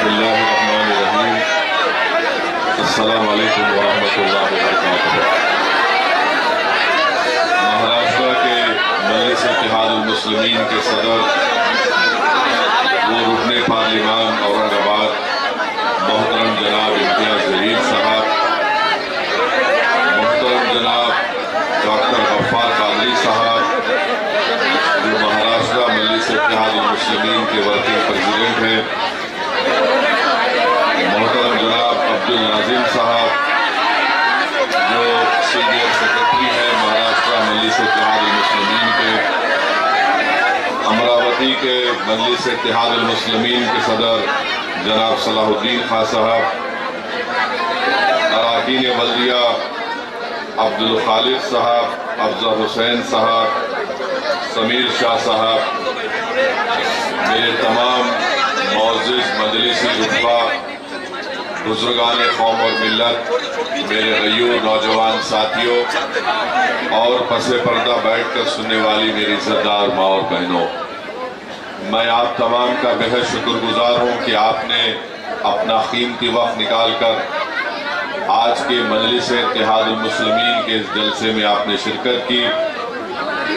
बिस्मिल्लाहिर्रहमानिर्रहीम। अस्सलामु अलैकुम वरहमतुल्लाहि वबरकातुहू। महाराष्ट्र के मजलिस इत्तेहादुल मुस्लिमीन के सदर वो रुकने पार्लिमान औरंगाबाद मोहतरम जनाब इम्तियाज जलील साहब, मोहतरम जनाब डॉक्टर गफ्फार कादरी साहब जो महाराष्ट्र मजलिस इत्तेहादुल मुस्लिमीन के वर्किंग प्रेसिडेंट हैं, मोहतरम जनाब अब्दुल नाजिम साहब जो सीनियर सेक्रेटरी हैं महाराष्ट्र मजलिस इत्तेहादुल मुस्लिमीन के, अमरावती के मजलिस इत्तेहादुल मुस्लिमीन के सदर जनाब सलाहुद्दीन खां साहब, अरकान बल्दिया अब्दुल खालिद साहब, अफजल हुसैन साहब, समीर शाह साहब, मेरे तमाम मौजूद मजलिसी रुतबा, बुजुर्गान कौम और मिल्लत, मेरे गयूर नौजवान साथियों और पसे पर्दा बैठकर सुनने वाली मेरी इज्जतदार माँ और बहनों, मैं आप तमाम का बेहद शुक्रगुजार हूँ कि आपने अपना कीमती वक्त निकाल कर आज के मजलिस इत्तेहादुल मुस्लिमीन के इस जलसे में आपने शिरकत की।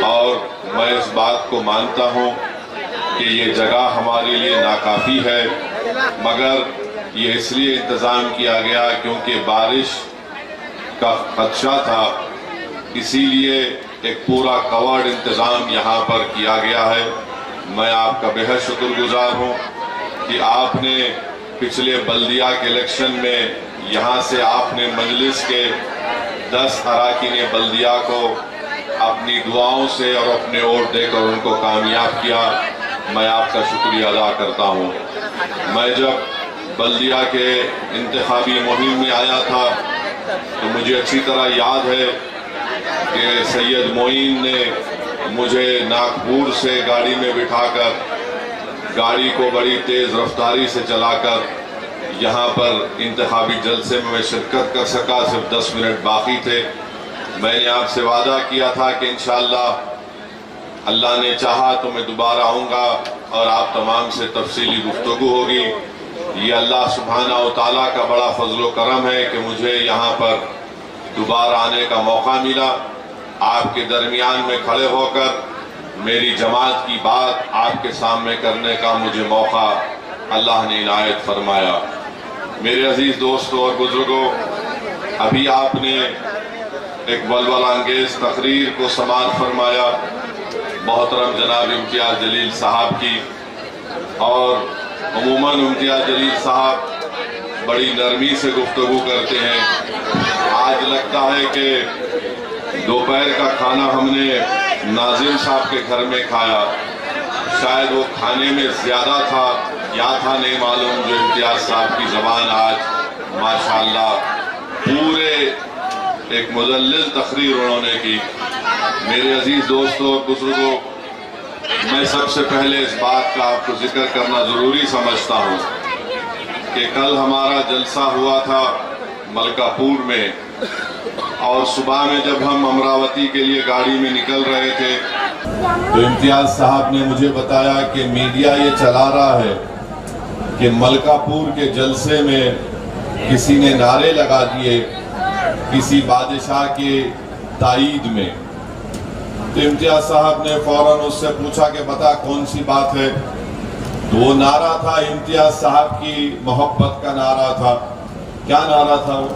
और मैं इस बात को मानता हूँ कि ये जगह हमारे लिए नाकाफ़ी है, मगर ये इसलिए इंतज़ाम किया गया क्योंकि बारिश का खदशा था, इसीलिए एक पूरा कवर्ड इंतज़ाम यहाँ पर किया गया है। मैं आपका बेहद शुक्रगुजार हूँ कि आपने पिछले बल्दिया के इलेक्शन में यहाँ से आपने मजलिस के 10 अरकान बल्दिया को अपनी दुआओं से और अपने वोट देकर उनको कामयाब किया। मैं आपका शुक्रिया अदा करता हूँ। मैं जब बल्दिया के इंतखाबी मुहिम में आया था तो मुझे अच्छी तरह याद है कि सैयद मोइन ने मुझे नागपुर से गाड़ी में बिठाकर गाड़ी को बड़ी तेज़ रफ्तारी से चलाकर यहाँ पर इंतखाबी जलसे में मैं शिरकत कर सका। सिर्फ 10 मिनट बाकी थे। मैंने आपसे वादा किया था कि इंशाअल्लाह अल्लाह ने चाहा तो मैं दोबारा आऊँगा और आप तमाम से तफसीली गुफ्तगू होगी। ये अल्लाह सुब्हाना व तआला का बड़ा फजल व करम है कि मुझे यहाँ पर दोबारा आने का मौका मिला। आपके दरमियान में खड़े होकर मेरी जमात की बात आपके सामने करने का मुझे मौका अल्लाह ने इनायत फरमाया। मेरे अजीज दोस्तों और बुजुर्गों, अभी आपने एक वलवलांगेज तकरीर को समाअत फरमाया मोहतरम जनाब इम्तियाज जलील साहब की, और अमूमन इम्तियाज जलील साहब बड़ी नरमी से गुफ्तगू करते हैं। आज लगता है कि दोपहर का खाना हमने नाजिम साहब के घर में खाया, शायद वो खाने में ज़्यादा था या था नहीं मालूम, जो इम्तियाज साहब की ज़बान आज माशाअल्लाह पूरे एक मुदल्लिल तकरीर उन्होंने की। मेरे अजीज़ दोस्तों और बुजुर्गों, मैं सबसे पहले इस बात का आपको जिक्र करना ज़रूरी समझता हूँ कि कल हमारा जलसा हुआ था मलकापुर में, और सुबह में जब हम अमरावती के लिए गाड़ी में निकल रहे थे तो इम्तियाज साहब ने मुझे बताया कि मीडिया ये चला रहा है कि मलकापुर के जलसे में किसी ने नारे लगा दिए किसी बादशाह के ताईद में। तो इम्तियाज साहब ने फौरन उससे पूछा कि बता कौन सी बात है। तो वो नारा था इम्तियाज साहब की मोहब्बत का नारा था। क्या नारा था वो?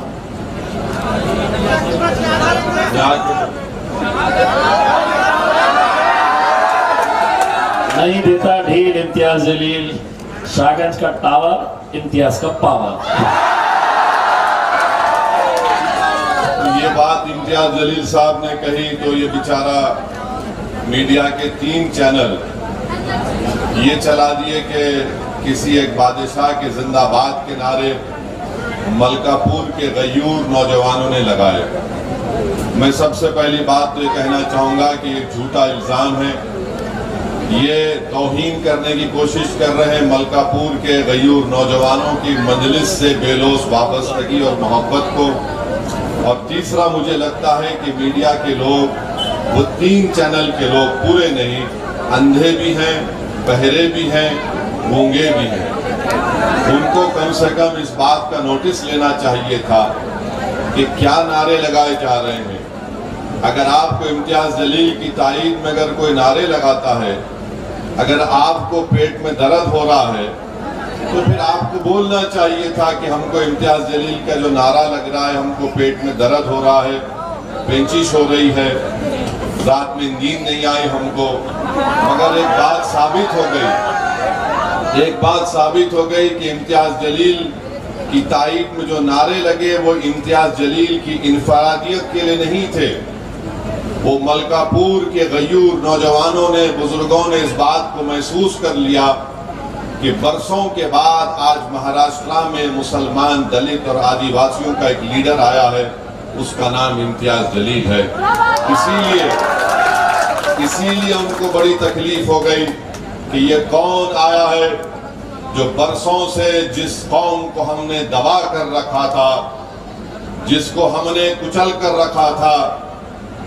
नहीं देता ढील इम्तियाज जलील, शाहगंज का टावर इम्तियाज का पावर। ये बात इम्तियाज जलील साहब ने कही तो ये बेचारा मीडिया के 3 चैनल ये चला दिए कि किसी एक बादशाह के जिंदाबाद के नारे मलकापुर के गयूर नौजवानों ने लगाए। मैं सबसे पहली बात तो ये कहना चाहूँगा कि एक झूठा इल्ज़ाम है। ये तौहीन करने की कोशिश कर रहे हैं मलकापुर के गयूर नौजवानों की मजलिस से बेलोस वाबस्तगी और मोहब्बत को। और तीसरा मुझे लगता है कि मीडिया के लोग, वो 3 चैनल के लोग पूरे नहीं, अंधे भी हैं, बहरे भी हैं, गूंगे भी हैं। उनको कम से कम इस बात का नोटिस लेना चाहिए था कि क्या नारे लगाए जा रहे हैं। अगर आपको इम्तियाज जलील की ताईद में अगर कोई नारे लगाता है, अगर आपको पेट में दर्द हो रहा है, तो फिर आपको बोलना चाहिए था कि हमको इम्तियाज जलील का जो नारा लग रहा है, हमको पेट में दर्द हो रहा है, पेंचिश हो रही है, रात में नींद नहीं आई हमको। मगर एक बात साबित हो गई कि इम्तियाज जलील की ताईद में जो नारे लगे वो इम्तियाज जलील की इनफरादियत के लिए नहीं थे। वो मलकापुर के गयूर नौजवानों ने, बुजुर्गों ने इस बात को महसूस कर लिया कि बरसों के बाद आज महाराष्ट्र में मुसलमान, दलित और आदिवासियों का एक लीडर आया है, उसका नाम इम्तियाज जलील है। इसीलिए उनको बड़ी तकलीफ हो गई कि ये कौन आया है जो बरसों से जिस कौम को हमने दबा कर रखा था, जिसको हमने कुचल कर रखा था,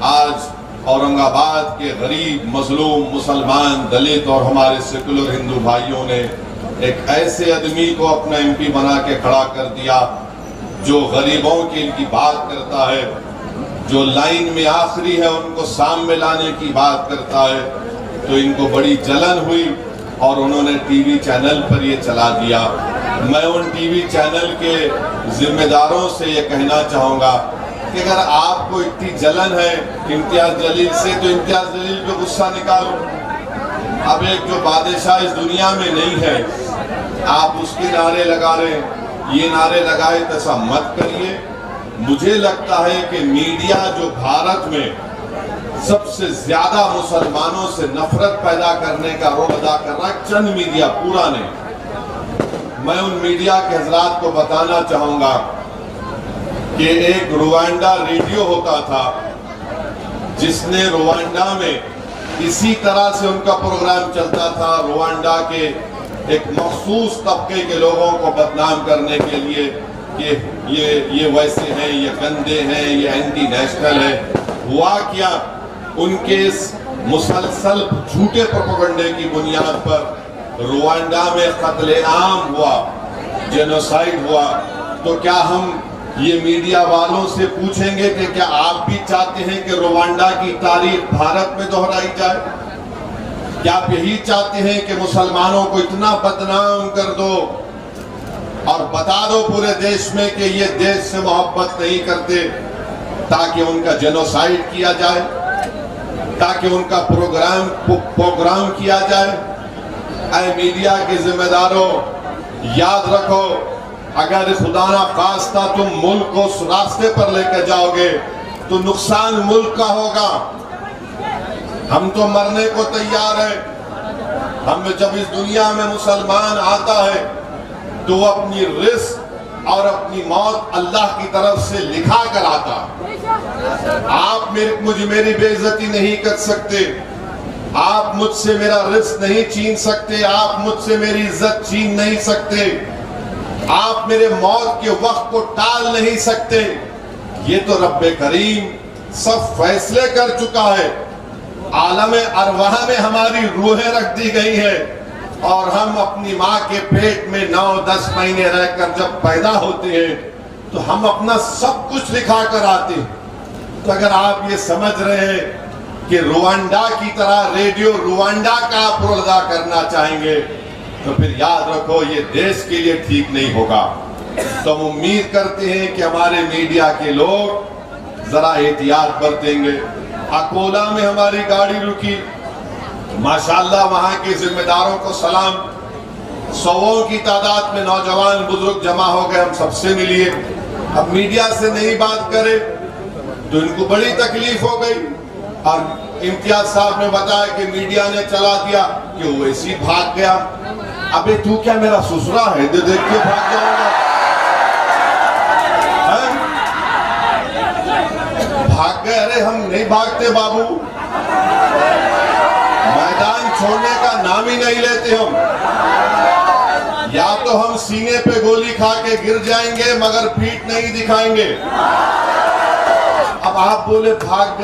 आज औरंगाबाद के गरीब मजलूम मुसलमान, दलित और हमारे सेकुलर हिंदू भाइयों ने एक ऐसे आदमी को अपना एमपी बना के खड़ा कर दिया जो गरीबों की बात करता है, जो लाइन में आखिरी है उनको सामने लाने की बात करता है। तो इनको बड़ी जलन हुई और उन्होंने टीवी चैनल पर ये चला दिया। मैं उन टीवी चैनल के जिम्मेदारों से ये कहना चाहूँगा कि अगर आपको इतनी जलन है इम्तियाज जलील से, तो इम्तियाज जलील पे गुस्सा निकालो। अब एक जो बादशाह इस दुनिया में नहीं है, आप उसके नारे लगा रहे हैं, ये नारे लगाए तो ऐसा मत करिए। मुझे लगता है कि मीडिया जो भारत में सबसे ज्यादा मुसलमानों से नफरत पैदा करने का रोल अदा कर रहा है, चंद मीडिया, पूरा नहीं। मैं उन मीडिया के हजरात को बताना चाहूंगा कि एक रुवांडा रेडियो होता था जिसने रुवांडा में इसी तरह से उनका प्रोग्राम चलता था, रुवांडा के एक मखसूस तबके के लोगों को बदनाम करने के लिए कि ये वैसे हैं, ये गंदे हैं, ये एंटी नेशनल है। हुआ क्या, उनके इस मुसलसल झूठे प्रोपेगेंडे की बुनियाद पर रुवांडा में कत्लेआम हुआ, जेनोसाइड हुआ। तो क्या हम ये मीडिया वालों से पूछेंगे कि क्या आप भी चाहते हैं कि रुवांडा की तारीख भारत में दोहराई जाए? क्या आप यही चाहते हैं कि मुसलमानों को इतना बदनाम कर दो और बता दो पूरे देश में कि ये देश से मोहब्बत नहीं करते, ताकि उनका जेनोसाइड किया जाए, ताकि उनका प्रोग्राम किया जाए? ऐ मीडिया के जिम्मेदारों, याद रखो, अगर खुदा ना खास्ता तुम मुल्क को उस रास्ते पर लेकर जाओगे तो नुकसान मुल्क का होगा। हम तो मरने को तैयार हैं। हम जब इस दुनिया में मुसलमान आता है तो वो अपनी रिस्क और अपनी मौत अल्लाह की तरफ से लिखा कर आता। आप मेरी बेइज्जती नहीं कर सकते, आप मुझसे मेरा रिस्क नहीं छीन सकते, आप मुझसे मेरी इज्जत छीन नहीं सकते, आप मेरे मौत के वक्त को टाल नहीं सकते। ये तो रब्बे करीम सब फैसले कर चुका है। आलमे अरवाह में हमारी रूहें रख दी गई है और हम अपनी माँ के पेट में 9-10 महीने रहकर जब पैदा होते हैं तो हम अपना सब कुछ लिखा कर आते हैं। तो अगर आप ये समझ रहे हैं कि रुवांडा की तरह रेडियो रुवांडा का आप रोल अदा करना चाहेंगे तो फिर याद रखो ये देश के लिए ठीक नहीं होगा। तो हम उम्मीद करते हैं कि हमारे मीडिया के लोग जरा एहतियात बरतेंगे। अकोला में हमारी गाड़ी रुकी, माशाल्लाह वहां के जिम्मेदारों को सलाम, सौओं की तादाद में नौजवान बुजुर्ग जमा हो गए, हम सबसे मिलिए। अब मीडिया से नहीं बात करे तो इनको बड़ी तकलीफ हो गई और इम्तियाज साहब ने बताया कि मीडिया ने चला दिया कि वो ऐसी भाग गया। अबे तू क्या मेरा ससुरा है, देख के भाग जाऊंगा? भाग गए? अरे हम नहीं भागते बाबू, मैदान छोड़ने का नाम ही नहीं लेते हम। या तो हम सीने पे गोली खा के गिर जाएंगे मगर पीठ नहीं दिखाएंगे। अब आप बोले भाग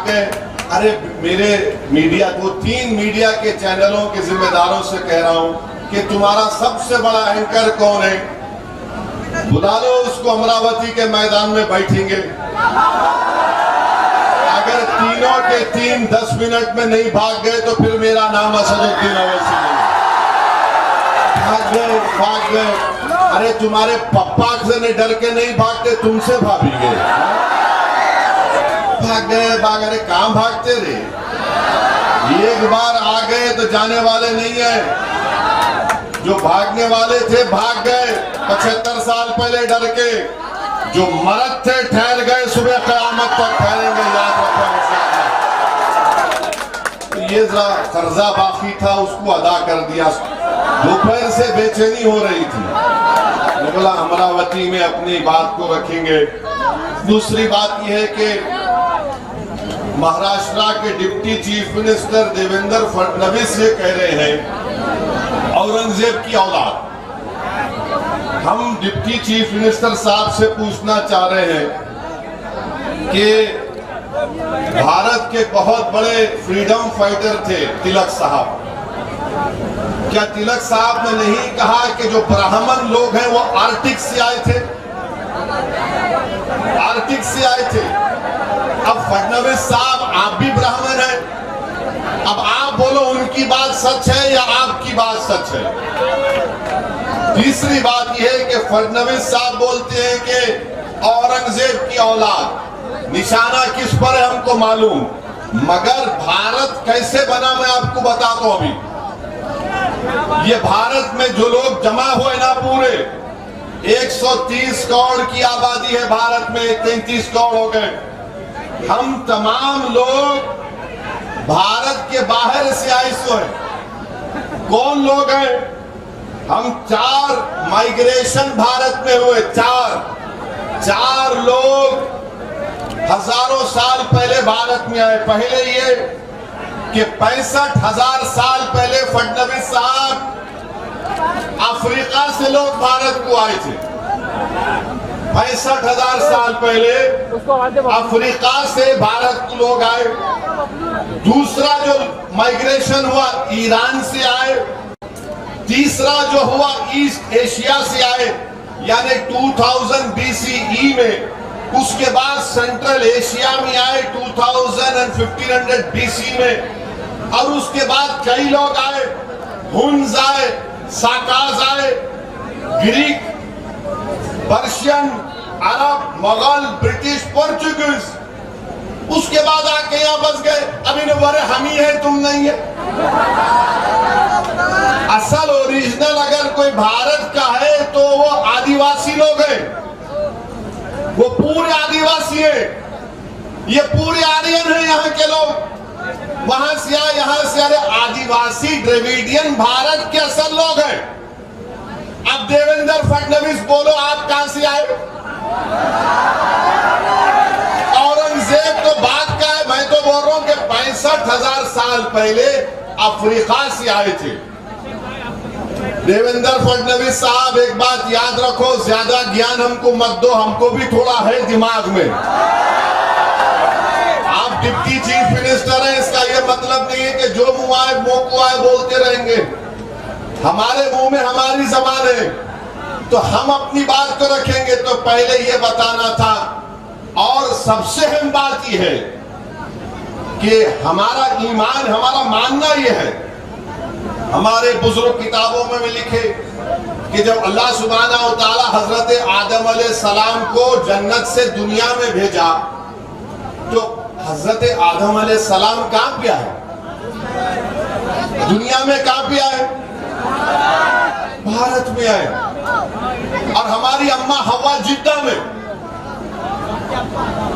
गए। अरे मेरे मीडिया को 3 मीडिया के चैनलों के जिम्मेदारों से कह रहा हूं कि तुम्हारा सबसे बड़ा एंकर कौन है, बुला लो उसको, अमरावती के मैदान में बैठेंगे। अगर तीनों के तीन 10 मिनट में नहीं भाग गए तो फिर मेरा नाम असदुद्दीन अवैसी नहीं। भाग गए। अरे तुम्हारे पप्पा से नहीं डर के नहीं भागते, तुमसे भागेंगे। भाग गए। अरे कहां भागते रे, एक बार आ गए तो जाने वाले नहीं है। जो भागने वाले थे भाग गए 75 साल पहले डर के, जो मरद थे ठहर गए, सुबह क़यामत तक ठहरेंगे, याद रखो। ये कर्जा बाकी था उसको अदा कर दिया। दोपहर से बेचैनी हो रही थी, मैं बोला अमरावती में अपनी बात को रखेंगे। दूसरी बात यह है कि महाराष्ट्र के deputy chief minister Devendra Fadnavis ये कह रहे हैं औरंगजेब की औलाद। हम डिप्टी चीफ मिनिस्टर साहब से पूछना चाह रहे हैं कि भारत के बहुत बड़े फ्रीडम फाइटर थे तिलक साहब, क्या तिलक साहब ने नहीं कहा कि जो ब्राह्मण लोग हैं वो आर्टिक से आए थे, आर्टिक से आए थे। अब फडणवीस साहब आप भी ब्राह्मण हैं, अब आप बोलो उनकी बात सच है या आपकी बात सच है। तीसरी बात यह है कि फडणवीस साहब बोलते हैं कि औरंगजेब की औलाद, निशाना किस पर है हमको मालूम, मगर भारत कैसे बना मैं आपको बताता हूं। अभी ये भारत में जो लोग जमा हुए ना, पूरे 130 करोड़ की आबादी है भारत में, 33 करोड़ हो गए। हम तमाम लोग भारत के बाहर से आए सो हैं। कौन लोग हैं? हम 4 माइग्रेशन भारत में हुए, 4 लोग हजारों साल पहले भारत में आए। पहले ये कि 65,000 साल पहले फडणवीस साहब अफ्रीका से लोग भारत को आए थे। 65,000 साल पहले अफ्रीका से भारत को लोग आए। दूसरा जो माइग्रेशन हुआ ईरान से आए। तीसरा जो हुआ ईस्ट एशिया से आए, यानी 2000 BCE में। उसके बाद सेंट्रल एशिया में आए 2000 और 1500 BC में। और उसके बाद कई लोग आए, हुन्स आए, साकाज आए, ग्रीक, पर्शियन, अरब, मुगल, ब्रिटिश, पोर्चुगीज। उसके बाद आके यहाँ बस गए। अभी न बोले हम ही है तुम नहीं है। असल ओरिजिनल अगर कोई भारत का है तो वो आदिवासी लोग हैं, वो पूरे आदिवासी है। ये पूरे आर्यन है यहाँ के लोग, वहां से आए यहाँ से। अरे आदिवासी द्रविडियन भारत के असल लोग हैं। अब देवेंद्र फडणवीस बोलो आप कहां से आए? औरंगजेब तो बात का है, मैं तो बोल रहा हूं कि 65,000 साल पहले अफ्रीका से आए थे। देवेंद्र फडणवीस साहब एक बात याद रखो, ज्यादा ज्ञान हमको मत दो, हमको भी थोड़ा है दिमाग में। आप डिप्टी चीफ मिनिस्टर हैं, इसका यह मतलब नहीं है कि जो मुंह आए मुंह को आए बोलते रहेंगे। हमारे मुंह में हमारी जबान है, तो हम अपनी बात को रखेंगे। तो पहले ये बताना था। और सबसे अहम बात यह है कि हमारा ईमान, हमारा मानना यह है, हमारे बुजुर्ग किताबों में भी लिखे कि जब अल्लाह सुब्हानहू व तआला हजरत आदम अलैहिस्सलाम को जन्नत से दुनिया में भेजा, तो हजरत आदम अलैहिस्सलाम कहां पे आए? दुनिया में कहां पे आए? भारत में आए। और हमारी अम्मा हवा जिद्दा में,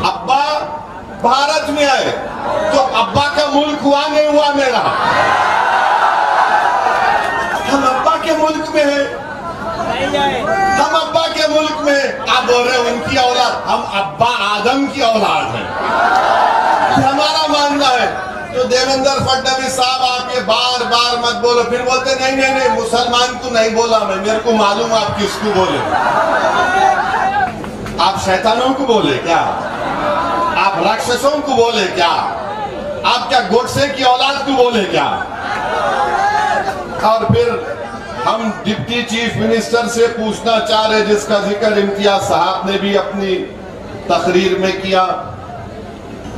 अब्बा भारत में आए। तो अब्बा का मुल्क हुआ नहीं हुआ मेरा? हम अब्बा के मुल्क में हैं, हम अब्बा के मुल्क में। आप बोल रहे उनकी औलाद, हम अब्बा आदम की औलाद हैं, हमारा मानना है। तो देवेंद्र फडणवीस साहब आप ये बार बार मत बोलो। फिर बोलते नहीं नहीं नहीं, मुसलमान को नहीं बोला मैं, मेरे को मालूम आप किसको बोले। आप शैतानों को बोले क्या? आप राक्षसों को बोले क्या? आप क्या गोडसे की औलाद को बोले क्या? और फिर हम डिप्टी चीफ मिनिस्टर से पूछना चाह रहे, जिसका जिक्र इम्तियाज साहब ने भी अपनी तकरीर में किया,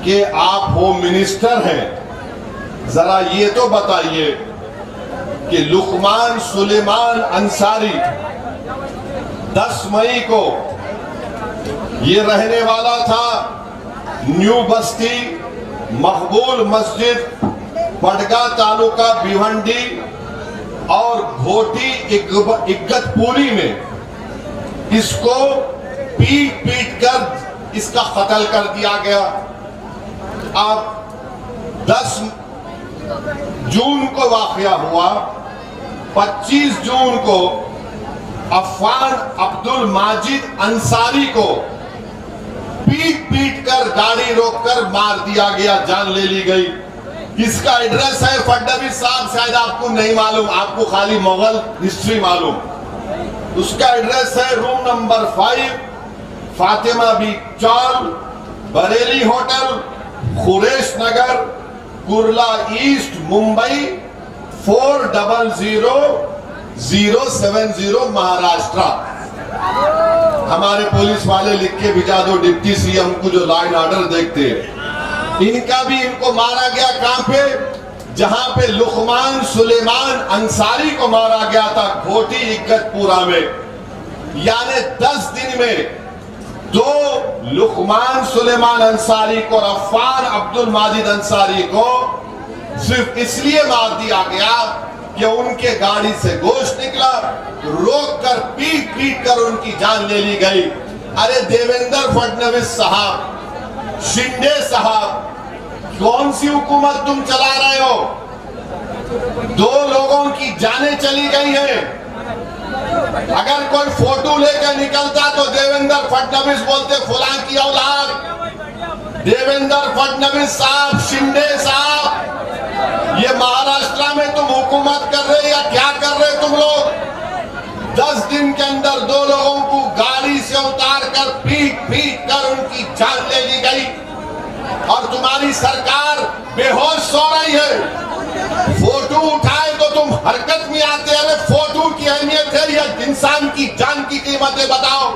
कि आप होम मिनिस्टर हैं, जरा ये तो बताइए कि लुकमान सुलेमान अंसारी 10 मई को ये रहने वाला था न्यू बस्ती मकबूल मस्जिद बडगा तालुका भिवंडी और घोटी इग्गतपुरी में इसको पीट पीट कर इसका कत्ल कर दिया गया। अब 10 जून को वाकया हुआ, 25 जून को अफान अब्दुल माजिद अंसारी को पीट पीट कर गाड़ी रोककर मार दिया गया, जान ले ली गई। इसका एड्रेस है फडणवीस साहब, शायद आपको नहीं मालूम, आपको खाली मुगल हिस्ट्री मालूम। उसका एड्रेस है रूम नंबर 5 फातिमा बी चौल, बरेली होटल, खुरेश नगर, कुर्ला ईस्ट, मुंबई 400070 महाराष्ट्र। हमारे पुलिस वाले लिख के भिजा दो डिप्टी सीएम को, जो लाइन ऑर्डर देखते हैं। इनका भी इनको मारा गया कहां पे? जहां पे लुकमान सुलेमान अंसारी को मारा गया था, घोटी इग्गतपुरा में। यानी 10 दिन में 2 लुकमान सुलेमान अंसारी को और अफान अब्दुल माजिद अंसारी को सिर्फ इसलिए मार दिया गया कि उनके गाड़ी से गोश्त निकला, रोक कर पीट पीट कर उनकी जान ले ली गई। अरे देवेंद्र फडणवीस साहब, शिंदे साहब, कौन सी हुकूमत तुम चला रहे हो? 2 लोगों की जानें चली गई हैं। अगर कोई फोटो लेकर निकलता तो देवेंद्र फडणवीस बोलते फुला की औलाद। देवेंद्र फडणवीस साहब, शिंदे साहब, ये महाराष्ट्र में तुम हुकूमत कर रहे या क्या कर रहे तुम लोग? 10 दिन के अंदर 2 लोगों को गाड़ी से उतार कर पीट पीट कर उनकी जान ले ली गई, और तुम्हारी सरकार बेहोश सो रही है। फोटो उठाए तो तुम हरकत में आते हैं। फोटो की अहमियत है या इंसान की जान की कीमतें बताओ।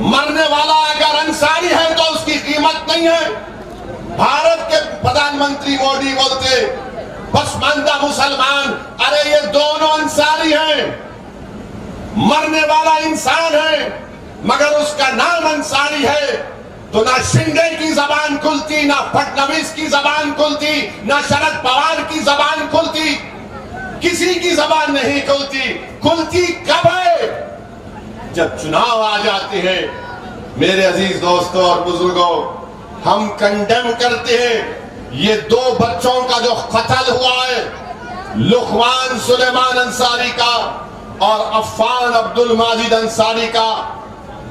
मरने वाला अगर अंसारी है तो उसकी कीमत नहीं है। भारत के प्रधानमंत्री मोदी बोलते पसमानदा मुसलमान, अरे ये दोनों अंसारी हैं। मरने वाला इंसान है मगर उसका नाम अंसारी है, तो ना शिंदे की जबान खुलती, ना फडणवीस की जबान खुलती, ना शरद पवार की जबान खुलती, किसी की जबान नहीं खुलती। खुलती कब है? जब चुनाव आ जाते हैं। मेरे अजीज दोस्तों और बुजुर्गों, हम कंडेम करते हैं ये 2 बच्चों का जो कत्ल हुआ है, लुकमान सुलेमान अंसारी का और अफान अब्दुल माजिद अंसारी का,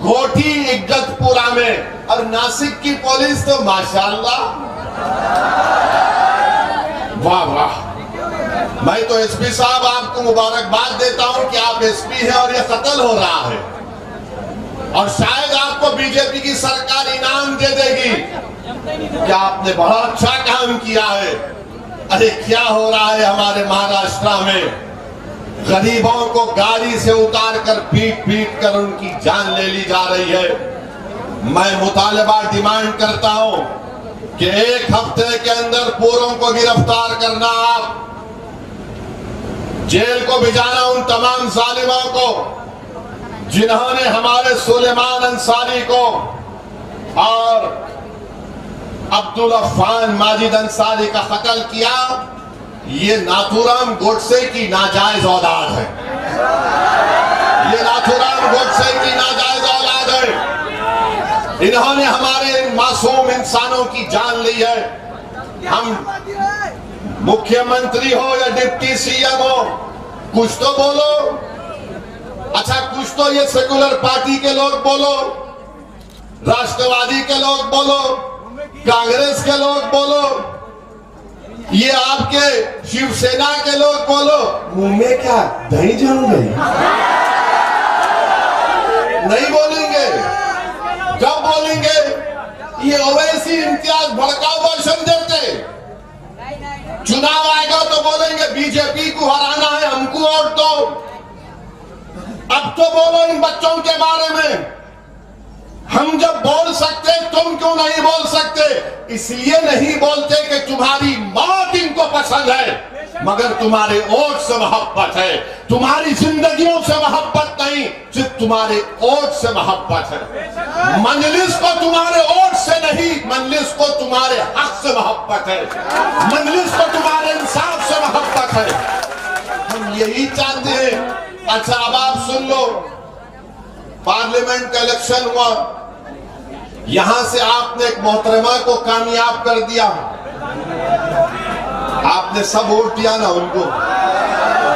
घोटी इग्गतपुरा में। और नासिक की पुलिस तो माशाल्लाह, वाह वाह। मैं तो एसपी साहब आपको मुबारकबाद देता हूं कि आप एसपी हैं और ये कत्ल हो रहा है, और शायद आपको बीजेपी की सरकार इनाम दे देगी कि आपने बड़ा अच्छा काम किया है। अरे क्या हो रहा है हमारे महाराष्ट्र में? गरीबों को गाड़ी से उतार कर पीट पीट कर उनकी जान ले ली जा रही है। मैं मुतालबा डिमांड करता हूं कि 1 हफ्ते के अंदर पूरों को गिरफ्तार करना, आप जेल को भिजाना उन तमाम जालिमों को जिन्होंने हमारे सुलेमान अंसारी को और अब्दुल अफान माजिद अंसारी का कत्ल किया। ये नाथूराम गोडसे की नाजायज औलाद है। ये नाथूराम गोडसे की नाजायज औलाद है। इन्होंने हमारे मासूम इंसानों की जान ली है। हम मुख्यमंत्री हो या डिप्टी सीएम हो, कुछ तो बोलो। अच्छा, कुछ तो ये सेकुलर पार्टी के लोग बोलो, राष्ट्रवादी के लोग बोलो, कांग्रेस के लोग बोलो, ये आपके शिवसेना के लोग बोलो। मुंह में क्या दही जम गई? नहीं बोलेंगे। कब बोलेंगे? ये ओवैसी इम्तियाज भड़काऊ भाषण देते। चुनाव आएगा तो बोलेंगे बीजेपी को हराना है, हमको वोट दो। अब तो बोलो इन बच्चों के बारे में। हम जब बोल सकते तुम क्यों नहीं बोल सकते? इसलिए नहीं बोलते कि तुम्हारी मौत इनको पसंद है, मगर तुम्हारे ओट से मोहब्बत है। तुम्हारी जिंदगियों से मोहब्बत नहीं, सिर्फ तुम्हारे ओट से मोहब्बत है। मंजलिस को तुम्हारे ओट से नहीं, मंजलिस को तुम्हारे हक से मोहब्बत है, मंजलिस को तुम्हारे इंसाफ से मोहब्बत है। हम यही चाहते हैं। अच्छा, अब आप सुन लो, पार्लियामेंट का इलेक्शन हुआ, यहां से आपने एक मोहतरमा को कामयाब कर दिया। आपने सब वोट दिया ना उनको?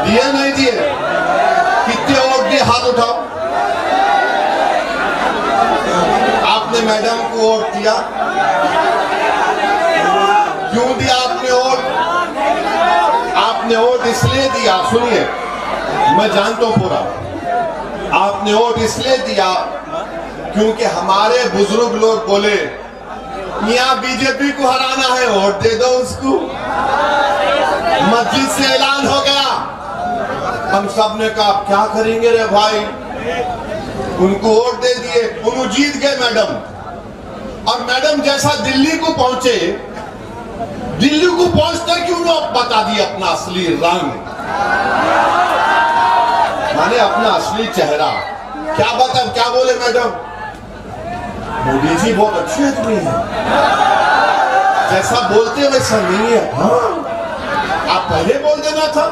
दिए नहीं दिए? कितने वोट दिए? हाथ उठाओ। आपने मैडम को वोट दिया, क्यों दिया आपने वोट? आपने वोट इसलिए दिया, सुनिए मैं जानता हूं पूरा, आपने वोट इसलिए दिया क्योंकि हमारे बुजुर्ग लोग बोले यहाँ बीजेपी को हराना है, वोट दे दो उसको। मस्जिद से ऐलान हो गया, हम सब ने कहा क्या करेंगे रे भाई, उनको वोट दे दिए, उन्होंने जीत गए मैडम। और मैडम जैसा दिल्ली को पहुंचे, दिल्ली को पहुंचते क्यों ना बता दिए अपना असली रंग, माने अपना असली चेहरा। क्या बता, क्या बोले मैडम? मोदी जी बहुत अच्छे आदमी है, जैसा बोलते वैसा नहीं है। हाँ, आप पहले बोल देना था।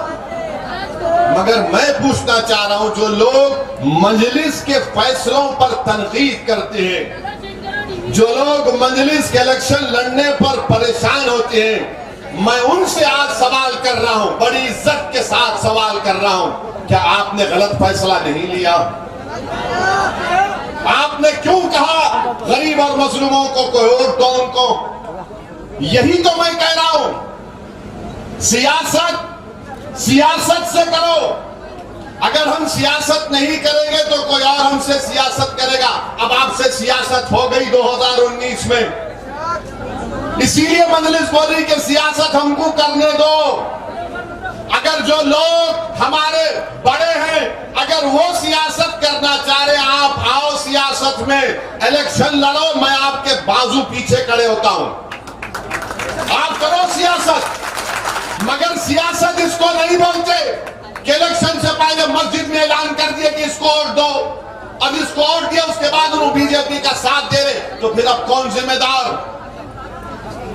मगर मैं पूछना चाह रहा हूं, जो लोग मजलिस के फैसलों पर तनकीद करते हैं, जो लोग मजलिस के इलेक्शन लड़ने पर परेशान होते हैं, मैं उनसे आज सवाल कर रहा हूं, बड़ी इज्जत के साथ सवाल कर रहा हूं, क्या आपने गलत फैसला नहीं लिया? आपने क्यों कहा गरीब और मजलूमों को कोई वोट दो उनको? यही तो मैं कह रहा हूं, सियासत से करो। अगर हम सियासत नहीं करेंगे तो कोई और हमसे सियासत करेगा। अब आपसे सियासत हो गई 2019 में, इसीलिए मजलिस बोली कि सियासत हमको करने दो। अगर जो लोग हमारे बड़े हैं, अगर वो सियासत करना चाह रहे, आप आओ सियासत में, इलेक्शन लड़ो, मैं आपके बाजू पीछे खड़े होता हूं, आप करो सियासत। मगर सियासत इसको नहीं बोलते कि इलेक्शन से पहले मस्जिद में ऐलान कर दिया कि इसको वोट दो, अब इसको वोट दिया, उसके बाद उन्होंने बीजेपी का साथ दे रहे, तो फिर अब कौन जिम्मेदार?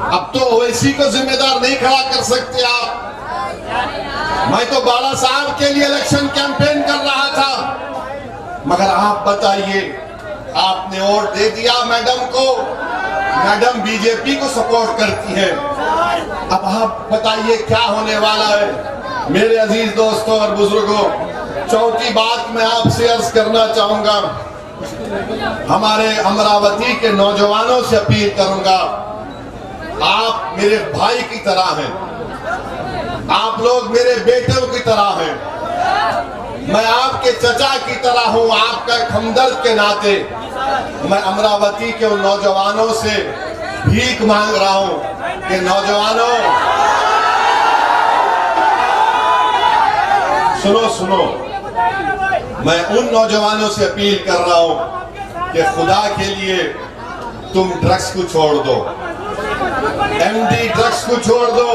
अब तो ओवैसी को जिम्मेदार नहीं खड़ा कर सकते आप। मैं तो बाला साहब के लिए इलेक्शन कैंपेन कर रहा था, मगर आप बताइए, आपने वोट दे दिया मैडम को, मैडम बीजेपी को सपोर्ट करती है। अब आप बताइए क्या होने वाला है। मेरे अजीज दोस्तों और बुजुर्गों, चौथी बात मैं आपसे अर्ज करना चाहूंगा, हमारे अमरावती के नौजवानों से अपील करूंगा, आप मेरे भाई की तरह हैं, आप लोग मेरे बेटों की तरह हैं, मैं आपके चचा की तरह हूं, आपका हमदर्द के नाते मैं अमरावती के उन नौजवानों से भीख मांग रहा हूं कि नौजवानों सुनो, मैं उन नौजवानों से अपील कर रहा हूं कि खुदा के लिए तुम ड्रग्स को छोड़ दो, एमडी ड्रग्स को छोड़ दो,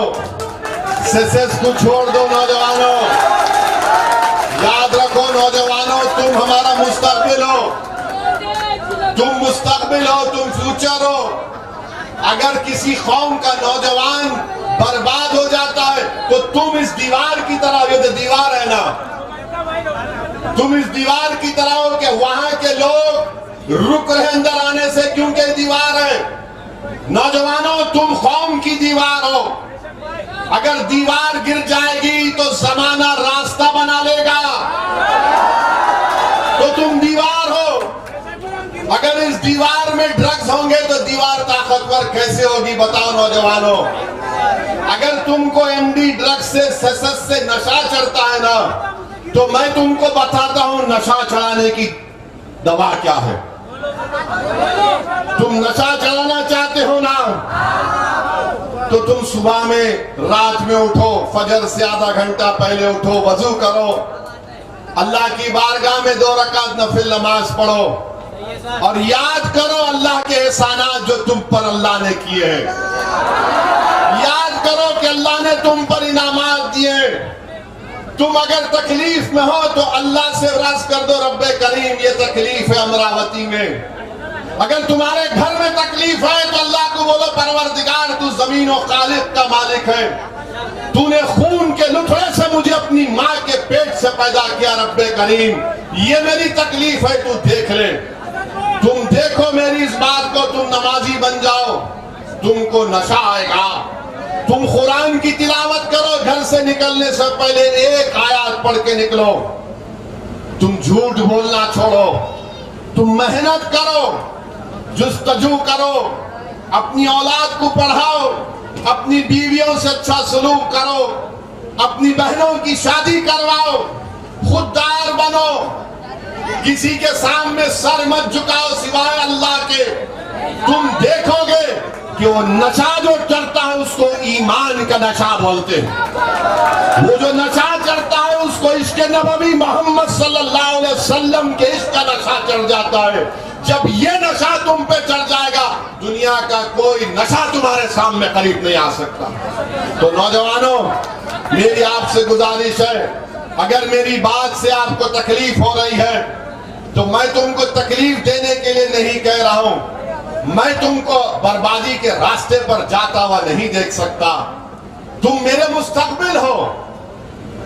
सेसेस को छोड़ दो। नौजवानों याद रखो, नौजवानों तुम हमारा मुस्तकबिल हो, तुम मुस्तकबिल हो, तुम फ्यूचर हो। अगर किसी कौम का नौजवान बर्बाद हो जाता है तो तुम इस दीवार की तरह, ये तो दीवार है ना, तुम इस दीवार की तरह हो कि वहां के लोग रुक रहे अंदर आने से, क्योंकि दीवार है। नौजवानों तुम कौम की दीवार हो, अगर दीवार गिर जाएगी तो जमाना रास्ता बना लेगा, तो तुम दीवार हो। अगर इस दीवार में ड्रग्स होंगे तो दीवार ताकतवर कैसे होगी बताओ नौजवानों। अगर तुमको एमडी ड्रग्स से, सेसेस से नशा चढ़ता है ना, तो मैं तुमको बताता हूं नशा चढ़ाने की दवा क्या है। तुम नशा चढ़ाना चाहते हो ना, तो तुम सुबह में, रात में उठो, फजर से आधा घंटा पहले उठो, वजू करो, अल्लाह की बारगाह में 2 रकात नफिल नमाज पढ़ो और याद करो अल्लाह के एहसानात जो तुम पर अल्लाह ने किए हैं। याद करो कि अल्लाह ने तुम पर इनामात दिए। तुम अगर तकलीफ में हो तो अल्लाह से अर्ज कर दो, रब्बे करीम ये तकलीफ है अमरावती में। अगर तुम्हारे घर में तकलीफ है तो अल्लाह को बोलो, परवरदिगार तू जमीन और खालिक का मालिक है, तूने खून के लुथड़े से मुझे अपनी माँ के पेट से पैदा किया, रब्बे करीम ये मेरी तकलीफ है, तू देख ले। तुम देखो मेरी इस बात को, तुम नमाजी बन जाओ, तुमको नशा आएगा। तुम कुरान की तिलावत करो, घर से निकलने से पहले 1 आयत पढ़ के निकलो। तुम झूठ बोलना छोड़ो, तुम मेहनत करो, जुस्तजू करो, अपनी औलाद को पढ़ाओ, अपनी बीवियों से अच्छा सलूक करो, अपनी बहनों की शादी करवाओ, खुददार बनो, किसी के सामने सर मत झुकाओ सिवाय अल्लाह के। तुम देखोगे कि वो नशा जो चढ़ता है उसको ईमान का नशा बोलते हैं। वो जो नशा चढ़ता है उसको इश्क नबवी मोहम्मद सल्लल्लाहु अलैहि वसल्लम के इश्क का नशा चढ़ जाता है। जब ये नशा तुम पे चढ़ जाएगा, दुनिया का कोई नशा तुम्हारे सामने करीब नहीं आ सकता। तो नौजवानों, मेरी आपसे गुजारिश है, अगर मेरी बात से आपको तकलीफ हो रही है तो मैं तुमको तकलीफ देने के लिए नहीं कह रहा हूं। मैं तुमको बर्बादी के रास्ते पर जाता हुआ नहीं देख सकता। तुम मेरे मुस्तकबिल हो,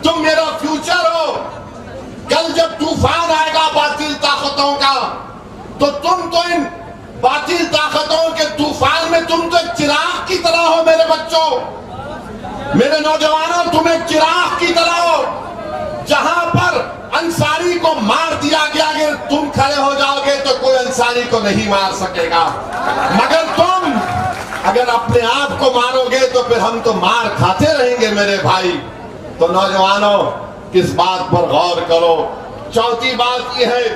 तुम मेरा फ्यूचर हो। कल जब तूफान आएगा बातिल ताकतों का, तो तुम तो इन बातिल ताकतों के तूफान में तुम तो एक चिराग की तरह हो। मेरे बच्चों, मेरे नौजवानों, तुम एक चिराग की तरह हो। जहां पर अंसारी को मार दिया गया, अगर तुम खड़े हो जाओगे तो कोई अंसारी को नहीं मार सकेगा। मगर तुम अगर अपने आप को मारोगे तो फिर हम तो मार खाते रहेंगे मेरे भाई। तो नौजवानों, किस बात पर गौर करो। चौथी बात यह है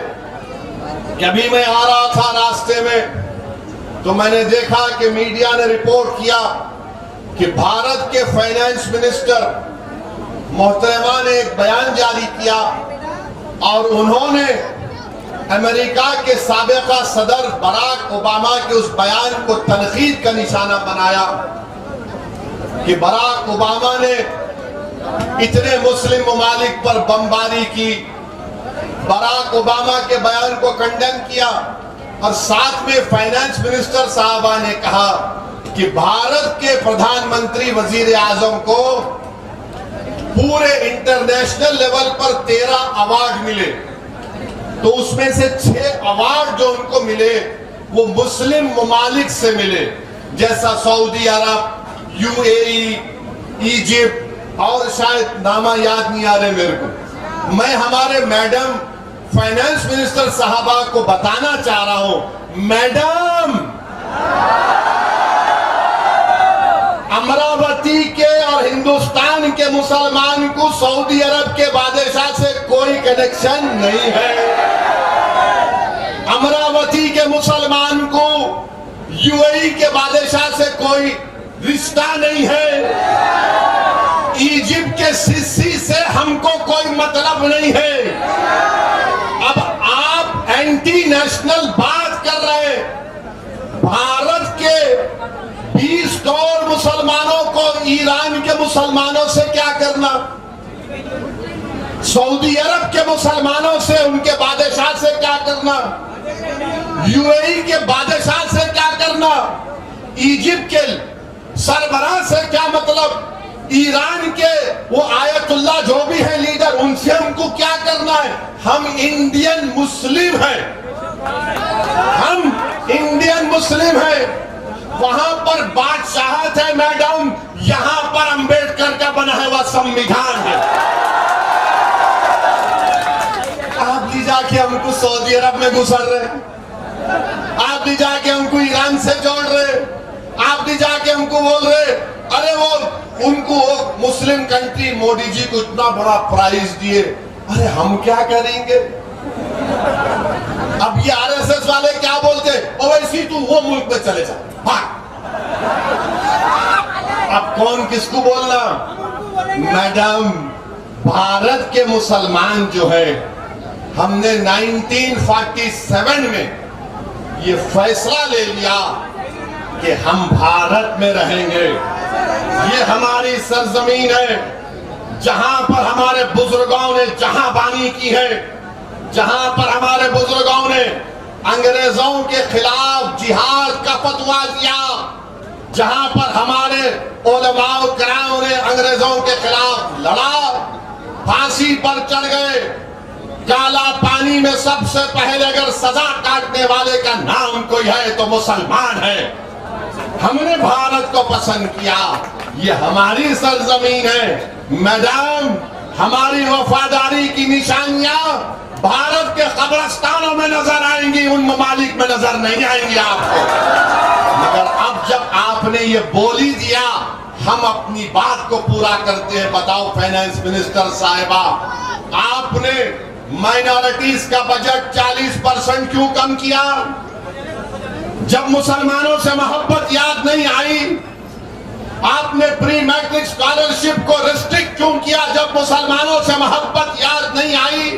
कि अभी मैं आ रहा था रास्ते में तो मैंने देखा कि मीडिया ने रिपोर्ट किया कि भारत के फाइनेंस मिनिस्टर मोहतरमा ने एक बयान जारी किया और उन्होंने अमेरिका के साबिका सदर बराक ओबामा के उस बयान को तनकीद का निशाना बनाया कि बराक ओबामा ने इतने मुस्लिम ममालिक पर बमबारी की। बराक ओबामा के बयान को कंडेम किया और साथ में फाइनेंस मिनिस्टर साहबा ने कहा कि भारत के प्रधानमंत्री वजीर आजम को पूरे इंटरनेशनल लेवल पर 13 अवार्ड मिले, तो उसमें से 6 अवार्ड जो उनको मिले वो मुस्लिम ममालिक से मिले, जैसा सऊदी अरब, यूएई, इजिप्ट और शायद नामा याद नहीं आ रहे मेरे को। मैं हमारे मैडम फाइनेंस मिनिस्टर साहबा को बताना चाह रहा हूं, मैडम, अमरावती के और हिंदुस्तान के मुसलमान को सऊदी अरब के बादशाह से कोई कनेक्शन नहीं है। अमरावती के मुसलमान को यूएई के बादशाह से कोई रिश्ता नहीं है। इजिप्ट के सिसी से हमको कोई मतलब नहीं है। अब आप एंटी नेशनल बात कर रहे हैं। भारत के 20 करोड़ मुसलमानों को ईरान के मुसलमानों से क्या करना, सऊदी अरब के मुसलमानों से, उनके बादशाह से क्या करना, यूएई के बादशाह से क्या करना, इजिप्ट के सरबराह से क्या मतलब, ईरान के वो आयतुल्लाह जो भी है लीडर, उनसे हमको क्या करना है। हम इंडियन मुस्लिम हैं, हम इंडियन मुस्लिम हैं। वहां पर बादशाहत है मैडम, यहां पर अंबेडकर का बना हुआ संविधान है। आप भी जाके हमको सऊदी अरब में घुसर रहे, आप भी जाके हमको ईरान से जोड़ रहे, आप भी जाके हमको बोल रहे अरे वो उनको मुस्लिम कंट्री मोदी जी को इतना बड़ा प्राइज दिए, अरे हम क्या करेंगे। अब ये आरएसएस वाले क्या बोलते, ओ वैसी तू वो मुल्क में चले जा, अब कौन किसको बोलना। मैडम, भारत के मुसलमान जो है, हमने 1947 में ये फैसला ले लिया कि हम भारत में रहेंगे। ये हमारी सरजमीन है जहां पर हमारे बुजुर्गों ने जहांबानी की है, जहां पर हमारे बुजुर्गों ने अंग्रेजों के खिलाफ जिहाद का फतवा दिया, जहां पर हमारे उलमाओ कराम ने अंग्रेजों के खिलाफ लड़ा, फांसी पर चढ़ गए। काला पानी में सबसे पहले अगर सजा काटने वाले का नाम कोई है तो मुसलमान है। हमने भारत को पसंद किया, ये हमारी सरजमीन है। मैडम, हमारी वफादारी की निशानियां भारत के कब्रिस्तानों में नजर आएंगी, उन ममालिक में नजर नहीं आएंगी आपको। मगर अब जब आपने ये बोल ही दिया, हम अपनी बात को पूरा करते हैं। बताओ फाइनेंस मिनिस्टर साहिबा, आपने माइनॉरिटीज का बजट 40% क्यों कम किया? जब मुसलमानों से मोहब्बत याद नहीं आई। आपने प्री मैट्रिक स्कॉलरशिप को रिस्ट्रिक्ट क्यों किया जब मुसलमानों से मोहब्बत याद नहीं आई?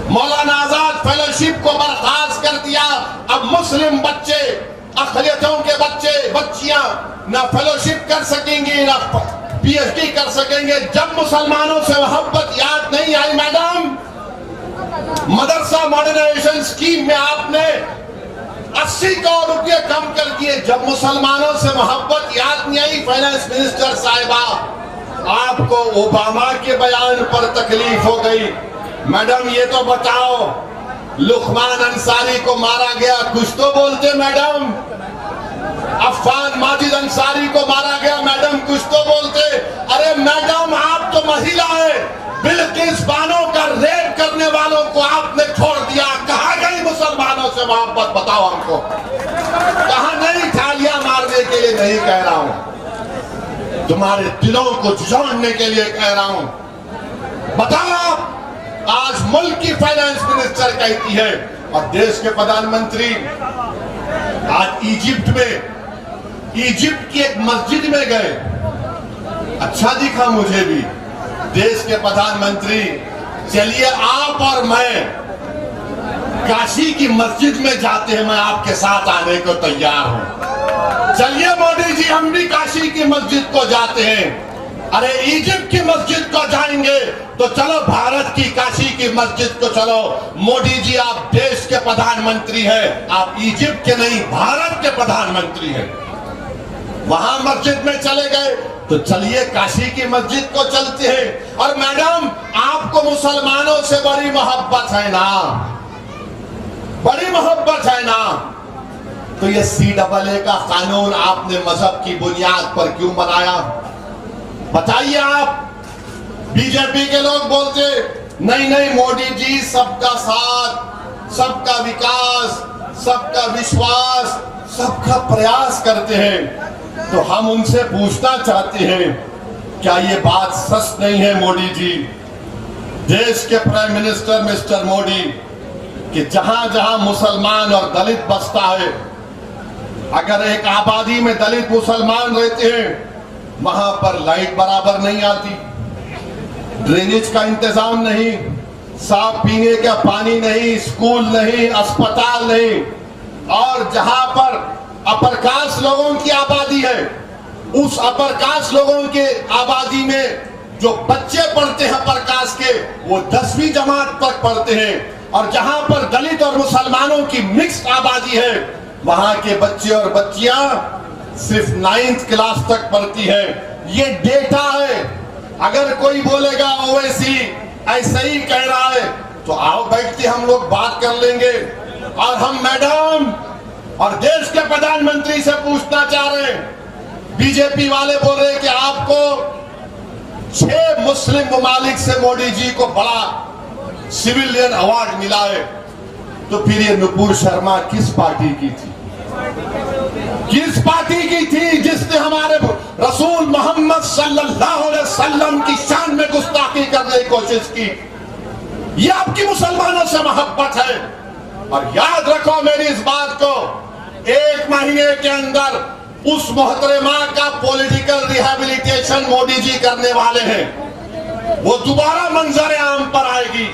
मौलाना आजाद फेलोशिप को बर्खास्त कर दिया। अब मुस्लिम बच्चे, अक़लियतों के बच्चे बच्चियां ना फेलोशिप कर सकेंगी ना पीएचडी कर सकेंगे जब मुसलमानों से मोहब्बत याद नहीं आई। मैडम, मदरसा मॉडर्नाइजेशन स्कीम में आपने 80 करोड़ रुपए कम कर दिए जब मुसलमानों से मोहब्बत याद नहीं आई। फाइनेंस मिनिस्टर साहिबा, आपको ओबामा के बयान पर तकलीफ हो गई। मैडम, ये तो बताओ, लुकमान अंसारी को मारा गया, कुछ तो बोलते मैडम। अफान माजिद अंसारी को मारा गया, मैडम कुछ तो बोलते। अरे मैडम, आप तो महिला है। बिल्किस बानो का रेप करने वालों को आपने छोड़ दिया। कहाँ गई मुसलमानों से मोहब्बत? बताओ हमको। कहाँ नहीं? थालियां मारने के लिए नहीं कह रहा हूं, तुम्हारे दिलों को झुझाड़ने के लिए कह रहा हूं। बताओ, आज मुल्क की फाइनेंस मिनिस्टर कहती है और देश के प्रधानमंत्री आज इजिप्ट की एक मस्जिद में गए। अच्छा दिखा मुझे भी। देश के प्रधानमंत्री, चलिए आप और मैं काशी की मस्जिद में जाते हैं, मैं आपके साथ आने को तैयार हूं। चलिए मोदी जी, हम भी काशी की मस्जिद को जाते हैं। अरे इजिप्ट की मस्जिद को जाएंगे तो चलो भारत की काशी की मस्जिद को चलो। मोदी जी, आप देश के प्रधानमंत्री हैं, आप इजिप्ट के नहीं भारत के प्रधानमंत्री हैं। वहां मस्जिद में चले गए तो चलिए काशी की मस्जिद को चलते हैं। और मैडम, आपको मुसलमानों से बड़ी मोहब्बत है ना, बड़ी मोहब्बत है ना, तो ये CAA का कानून आपने मजहब की बुनियाद पर क्यों बनाया? बताइए आप। बीजेपी के लोग बोलते नहीं नहीं मोदी जी सबका साथ, सबका विकास, सबका विश्वास, सबका प्रयास करते हैं। तो हम उनसे पूछना चाहते हैं, क्या ये बात सच नहीं है मोदी जी? देश के प्राइम मिनिस्टर मिस्टर मोदी, कि जहां जहां मुसलमान और दलित बसता है, अगर एक आबादी में दलित मुसलमान रहते हैं, वहां पर लाइट बराबर नहीं आती, ड्रेनेज का इंतजाम नहीं, साफ पीने का पानी नहीं, स्कूल नहीं, अस्पताल नहीं, और जहां पर अपर कास्ट लोगों की आबादी है, उस अपर कास्ट लोगों के आबादी में जो बच्चे पढ़ते हैं अपर कास्ट के, वो 10वीं जमात तक पढ़ते हैं। और जहां पर दलित और मुसलमानों की मिक्स्ड आबादी है, वहां के बच्चे और बच्चियां सिर्फ 9th क्लास तक पढ़ती है। ये डेटा है। अगर कोई बोलेगा ओवैसी ऐसा ही कह रहा है, तो आओ बैठ के हम लोग बात कर लेंगे। और हम मैडम और देश के प्रधानमंत्री से पूछना चाह रहे हैं, बीजेपी वाले बोल रहे कि आपको 6 मुस्लिम ममालिक से मोदी जी को बड़ा सिविलियन अवार्ड मिला है, तो फिर ये नुपुर शर्मा किस पार्टी की थी? किस पार्टी की थी जिसने हमारे रसूल मोहम्मद सल्लल्लाहु अलैहि वसल्लम की शान में गुस्ताखी करने की कोशिश की? ये आपकी मुसलमानों से मोहब्बत है। और याद रखो मेरी इस बात को, 1 महीने के अंदर उस मोहतरमा का पॉलिटिकल रिहैबिलिटेशन मोदी जी करने वाले हैं। वो दोबारा मंजर आम पर आएगी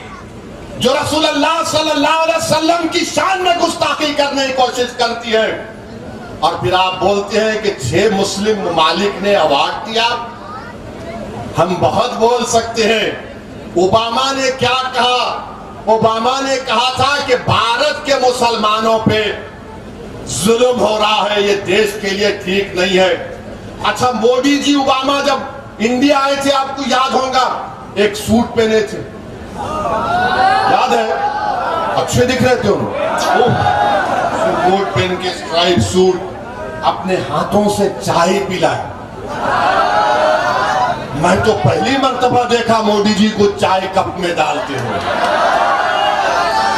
जो रसूलुल्लाह सल्लल्लाहु अलैहि वसल्लम की शान में गुस्ताखी करने की कोशिश करती है। और फिर आप बोलते हैं कि 6 मुस्लिम ममालिक ने अवार्ड दिया। हम बहुत बोल सकते हैं। ओबामा ने क्या कहा? ओबामा ने कहा था कि भारत के मुसलमानों पे जुल्म हो रहा है, ये देश के लिए ठीक नहीं है। अच्छा, मोदी जी ओबामा जब इंडिया आए थे, आपको याद होगा, एक सूट पहने थे, याद है? अच्छे दिख रहे थे कोट पहन के, स्ट्राइप सूट, अपने हाथों से चाय पिलाए। मैं तो पहली मर्तबा देखा मोदी जी को चाय कप में डालते हुए।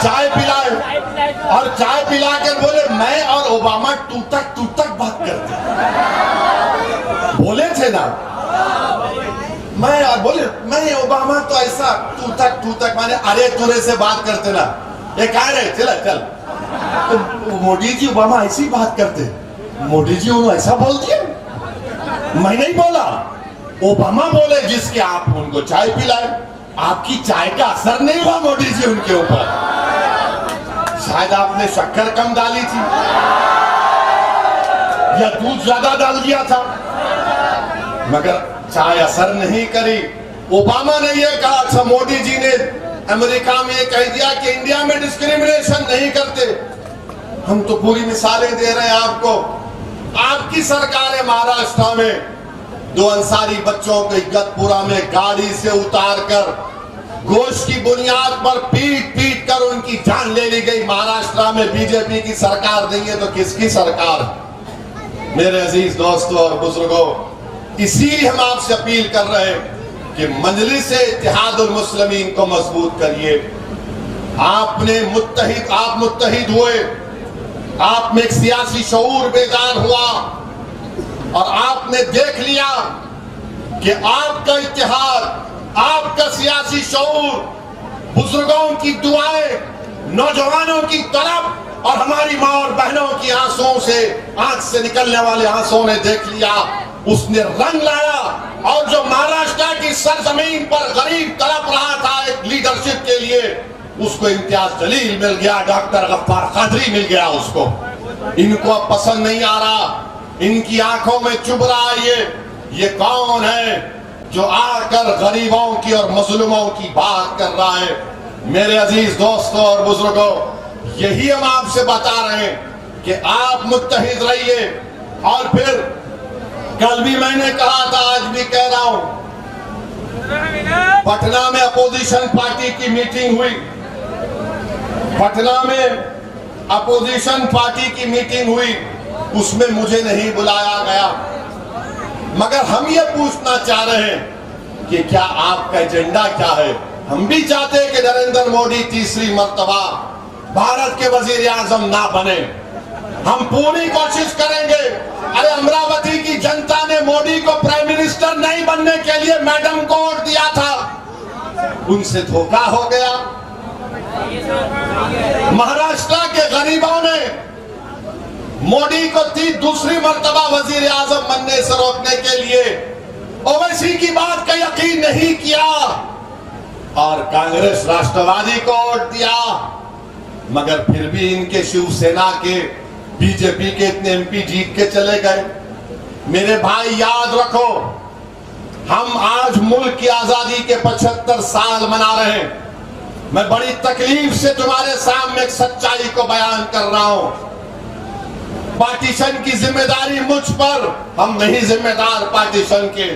चाय पिलाए और चाय पिलाकर बोले मैं और ओबामा टूटक बात करते हैं। बोले थे ना, मैं और बोले मैं ओबामा तो ऐसा टूटक माने अरे तुरे से बात करते ना, ये कह रहे चल तो मोदी जी ओबामा ऐसी बात करते। मोदी जी उन्होंने ऐसा बोल दिया, मैं नहीं बोला, ओबामा बोले जिसके आप उनको चाय पिलाए। आपकी चाय का असर नहीं हुआ मोदी जी उनके ऊपर, शायद आपने शक्कर कम डाली थी या दूध ज्यादा डाल दिया था, मगर चाय असर नहीं करी। ओबामा ने यह कहा था, मोदी जी ने अमेरिका में कह दिया कि इंडिया में डिस्क्रिमिनेशन नहीं करते। हम तो पूरी मिसालें दे रहे हैं आपको। आपकी सरकार है महाराष्ट्र में 2 अंसारी बच्चों को इगतपुरा में गाड़ी से उतारकर गोश्त की बुनियाद पर पीट कर उनकी जान ले ली गई। महाराष्ट्र में बीजेपी की सरकार नहीं है तो किसकी सरकार? मेरे अजीज दोस्तों और बुजुर्गों, इसीलिए हम आपसे अपील कर रहे हैं कि मजलिस इत्तेहादुल मुस्लिमीन को मजबूत करिए। आप मुत्तहिद हुए, आप में एक सियासी शऊर बेदार हुआ और आपने देख लिया कि आपका इत्तेहाद, आपका सियासी शऊर, बुजुर्गों की दुआएं, नौजवानों की तलब और हमारी माँ और बहनों की आंसुओं से, आंख से निकलने वाले आंसुओं ने देख लिया, उसने रंग लाया। और जो महाराष्ट्र की सरजमीन पर गरीब तड़प रहा था एक लीडरशिप के लिए, उसको इम्तियाज जलील मिल गया, डॉक्टर गफ्फार कादरी मिल गया उसको। इनको अब पसंद नहीं आ रहा, इनकी आंखों में चुभ रहा ये कौन है जो आकर गरीबों की और मजलूमों की बात कर रहा है। मेरे अजीज दोस्तों और बुजुर्गों, यही हम आपसे बता रहे हैं कि आप मुत्तहिद रहिए। और फिर कल भी मैंने कहा था, आज भी कह रहा हूं, पटना में अपोजिशन पार्टी की मीटिंग हुई, पटना में अपोजिशन पार्टी की मीटिंग हुई, उसमें मुझे नहीं बुलाया गया। मगर हम ये पूछना चाह रहे हैं कि क्या आपका एजेंडा क्या है? हम भी चाहते हैं कि नरेंद्र मोदी तीसरी मर्तबा भारत के वजीर आजम ना बने। हम पूरी कोशिश करेंगे। अरे अमरावती की जनता ने मोदी को प्राइम मिनिस्टर नहीं बनने के लिए मैडम को वोट दिया था, उनसे धोखा हो गया। महाराष्ट्र के गरीबों ने मोदी को दूसरी मर्तबा वजीर आजम बनने से रोकने के लिए ओवैसी की बात का यकीन नहीं किया और कांग्रेस राष्ट्रवादी को वोट दिया। मगर फिर भी इनके शिवसेना के, बीजेपी के इतने एमपी जीत के चले गए। मेरे भाई याद रखो, हम आज मुल्क की आजादी के 75 साल मना रहे हैं। मैं बड़ी तकलीफ से तुम्हारे सामने एक सच्चाई को बयान कर रहा हूं। पार्टीशन की जिम्मेदारी मुझ पर, हम नहीं जिम्मेदार पार्टीशन के।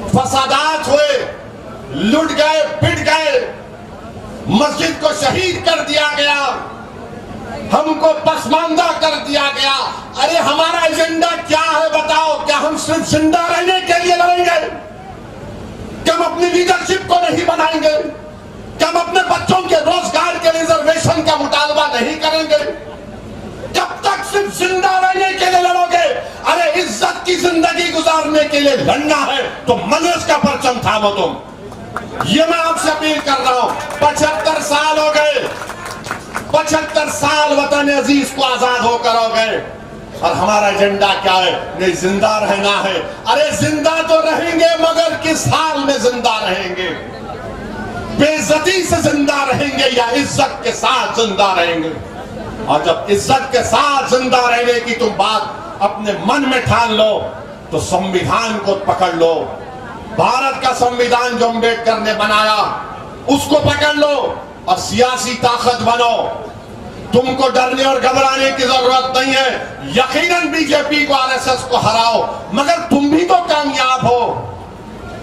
फसादात हुए, लुट गए, पिट गए, मस्जिद को शहीद कर दिया गया, हमको पसमानदा कर दिया गया। अरे हमारा एजेंडा क्या है बताओ? क्या हम सिर्फ जिंदा रहने के लिए लड़ेंगे? क्या हम अपनी लीडरशिप को नहीं बनाएंगे? क्या हम अपने बच्चों के रोजगार के रिजर्वेशन का मुतालबा नहीं करेंगे? जब तक सिर्फ जिंदा रहने के लिए लड़ोगे, अरे इज्जत की जिंदगी गुजारने के लिए लड़ना है तो मजलिस का परचम थामो तुम। ये मैं आपसे अपील कर रहा हूं। 75 साल हो गए, 75 साल वतन अजीज को आजाद होकर हो गए। और हमारा एजेंडा क्या है? नहीं, जिंदा रहना है। अरे जिंदा तो रहेंगे, मगर किस हाल में जिंदा रहेंगे? बेइज्जती से जिंदा रहेंगे या इज्जत के साथ जिंदा रहेंगे? और जब इज्जत के साथ जिंदा रहने की तुम बात अपने मन में ठान लो तो संविधान को पकड़ लो। भारत का संविधान जो अम्बेडकर ने बनाया उसको पकड़ लो और सियासी ताकत बनो। तुमको डरने और घबराने की जरूरत नहीं है। यकीनन बीजेपी को, आरएसएस को हराओ, मगर तुम भी तो कामयाब हो।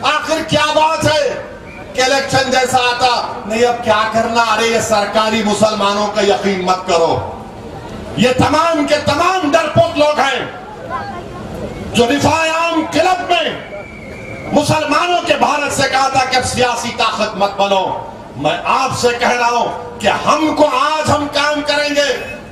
आखिर क्या बात है कि इलेक्शन जैसा आता नहीं, अब क्या करना? अरे ये सरकारी मुसलमानों का यकीन मत करो। ये तमाम के तमाम डरपोक लोग हैं जो रिफाए आम क्लब में मुसलमानों के भारत से कहा था कि अब सियासी ताकत मत बनो। मैं आपसे कह रहा हूं कि हमको आज हम काम करेंगे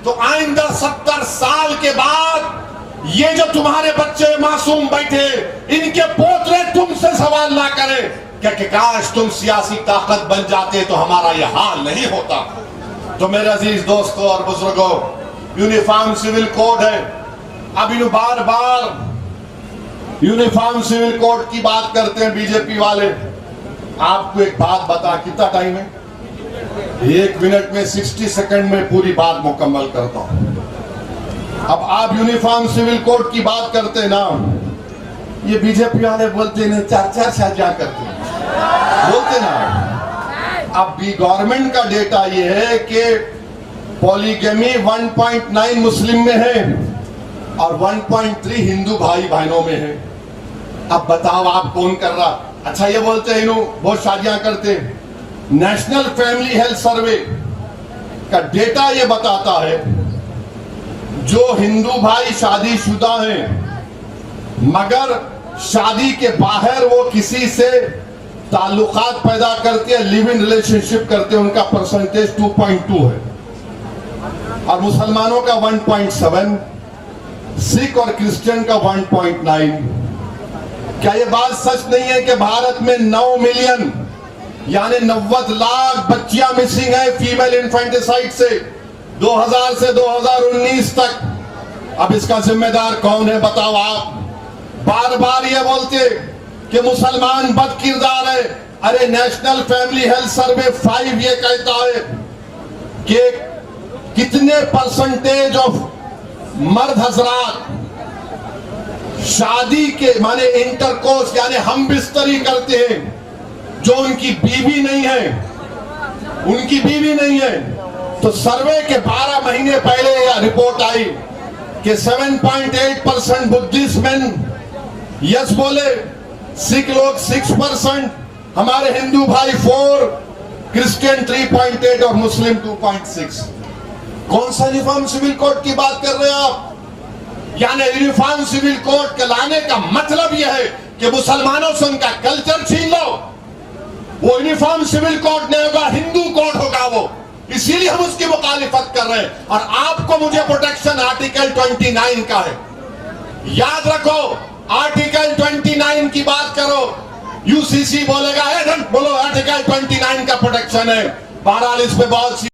तो आइंदा 70 साल के बाद ये जो तुम्हारे बच्चे मासूम बैठे, इनके पोतरे तुमसे सवाल ना करें कि काश तुम सियासी ताकत बन जाते तो हमारा यह हाल नहीं होता। तो मेरे अजीज दोस्तों और बुजुर्गों, यूनिफॉर्म सिविल कोड है। अब इन बार बार यूनिफॉर्म सिविल कोड की बात करते हैं बीजेपी वाले। आपको एक बात बता, कितना टाइम है? 1 मिनट में 60 सेकंड में पूरी बात मुकम्मल करता हूं। अब आप यूनिफॉर्म सिविल कोड की बात करते हैं ना, ये बीजेपी वाले बोलते हैं 4-4 साझा करते हैं, बोलते ना। अब भी गवर्नमेंट का डेटा ये है कि पॉलीगेमी 1.9 मुस्लिम में है और 1.3 हिंदू भाई बहनों में है। अब बताओ आप कौन कर रहा? अच्छा, ये बोलते हैं बहुत शादियां करते हैं। नेशनल फैमिली हेल्थ सर्वे का डेटा ये बताता है जो हिंदू भाई शादीशुदा हैं मगर शादी के बाहर वो किसी से ताल्लुकात पैदा करते हैं, लिव इन रिलेशनशिप करते हैं, उनका परसेंटेज 2.2 है और मुसलमानों का 1.7, सिख और क्रिश्चियन का 1.9। क्या ये बात सच नहीं है कि भारत में 9 मिलियन यानी 90 लाख बच्चियां मिसिंग है फीमेल इन्फेंटिसाइड से 2000 से 2019 तक? अब इसका जिम्मेदार कौन है बताओ आप? बार बार ये बोलते कि मुसलमान बदकिरदार है। अरे नेशनल फैमिली हेल्थ सर्वे 5 ये कहता है कि कितने परसेंटेज ऑफ मर्द हजरात शादी के माने इंटरकोर्स यानी हम बिस्तरी करते हैं जो उनकी बीवी नहीं है, उनकी बीवी नहीं है। तो सर्वे के 12 महीने पहले यह रिपोर्ट आई कि 7.8% बुद्धिस्ट मेन यस बोले, सिख लोग 6%, हमारे हिंदू भाई 4, क्रिश्चियन 3.8 और मुस्लिम 2.6। कौन सा यूनिफॉर्म सिविल कोड की बात कर रहे हैं आप? यानी यूनिफॉर्म सिविल कोड के लाने का मतलब यह है कि मुसलमानों से उनका कल्चर छीन लो। वो यूनिफॉर्म सिविल कोड नहीं होगा, हिंदू कोड होगा वो। इसीलिए हम उसकी मुखालिफत कर रहे हैं। और आपको मुझे प्रोटेक्शन आर्टिकल 29 का है, याद रखो। आर्टिकल 29 की बात करो, यूसीसी बोलेगा बोलो आर्टिकल 29 का प्रोटेक्शन है। बहरहाल इस पे बहुत सी